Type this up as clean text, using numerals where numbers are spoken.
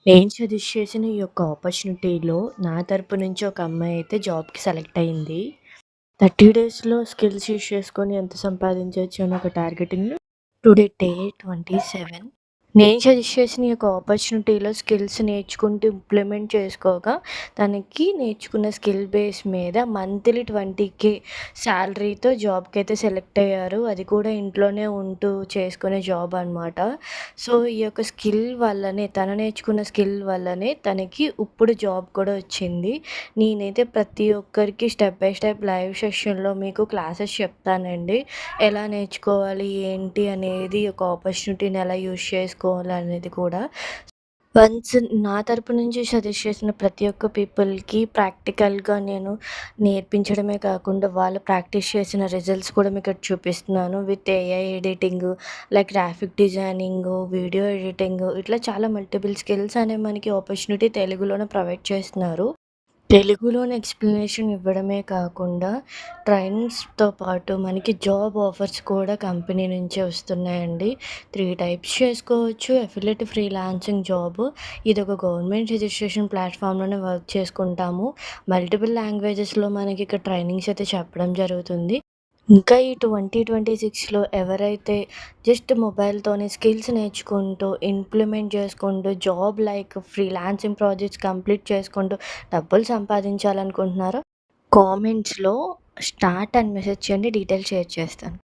నేను సజెస్ట్ చేసిన ఈ యొక్క ఆపర్చునిటీలో నా తరపు నుంచి ఒక అమ్మాయి అయితే జాబ్‌కి సెలెక్ట్ అయింది. 30 డేస్‌లో స్కిల్స్ యూజ్ చేసుకొని ఎంత సంపాదించొచ్చు అని ఒక టార్గెటింగ్ టుడే డే 27. నేను సజెస్ట్ చేసిన ఈ యొక్క ఆపర్చునిటీలో స్కిల్స్ నేర్చుకుంటూ ఇంప్లిమెంట్ చేసుకోగా, తనకి నేర్చుకున్న స్కిల్ బేస్ మీద మంత్లీ 20,000 శాలరీతో జాబ్‌కైతే సెలెక్ట్ అయ్యారు. అది కూడా ఇంట్లోనే ఉంటూ చేసుకునే జాబ్ అనమాట. సో, ఈ యొక్క స్కిల్ వల్లనే తను నేర్చుకున్న స్కిల్ వల్లనే తనకి ఇప్పుడు జాబ్ కూడా వచ్చింది. నేనైతే ప్రతి ఒక్కరికి స్టెప్ బై స్టెప్ లైవ్ సెషన్‌లో మీకు క్లాసెస్ చెప్తానండి. ఎలా నేర్చుకోవాలి, ఏంటి అనేది ఒక ఆపర్చునిటీని ఎలా యూజ్ చేసుకోవాలి అనేది కూడా. వన్స్ నా తరపు నుంచి సజెస్ట్ చేసిన ప్రతి ఒక్క పీపుల్‌కి ప్రాక్టికల్‌గా నేను నేర్పించడమే కాకుండా, వాళ్ళు ప్రాక్టీస్ చేసిన రిజల్ట్స్ కూడా మీకిక్కడ చూపిస్తున్నాను. With AI editing, like graphic designing, video editing, ఇట్లా చాలా మల్టిపుల్ స్కిల్స్ అనేవి మనకి ఆపర్చునిటీ తెలుగులోనే ప్రొవైడ్ చేస్తున్నారు. తెలుగులోనే ఎక్స్‌ప్లనేషన్ ఇవ్వడమే కాకుండా, ట్రైనింగ్స్‌తో పాటు మనకి జాబ్ ఆఫర్స్ కూడా కంపెనీ నుంచే వస్తున్నాయండి. 3 టైప్స్ చేసుకోవచ్చు. Affiliate freelancing job. ఇదొక గవర్నమెంట్ రిజిస్ట్రేషన్ ప్లాట్‌ఫామ్‌లోనే వర్క్ చేసుకుంటాము. మల్టిపుల్ లాంగ్వేజెస్‌లో మనకి ఇక్కడ ట్రైనింగ్స్ అయితే చెప్పడం జరుగుతుంది. ఇంకా ఈ 2026లో ఎవరైతే జస్ట్ మొబైల్‌తోనే స్కిల్స్ నేర్చుకుంటూ, ఇంప్లిమెంట్ చేసుకుంటూ, job like freelancing projects complete చేసుకుంటూ డబ్బులు సంపాదించాలనుకుంటున్నారో, కామెంట్స్‌లో స్టార్ట్ అని మెసేజ్ చేయండి. డీటెయిల్స్ షేర్ చేస్తాను.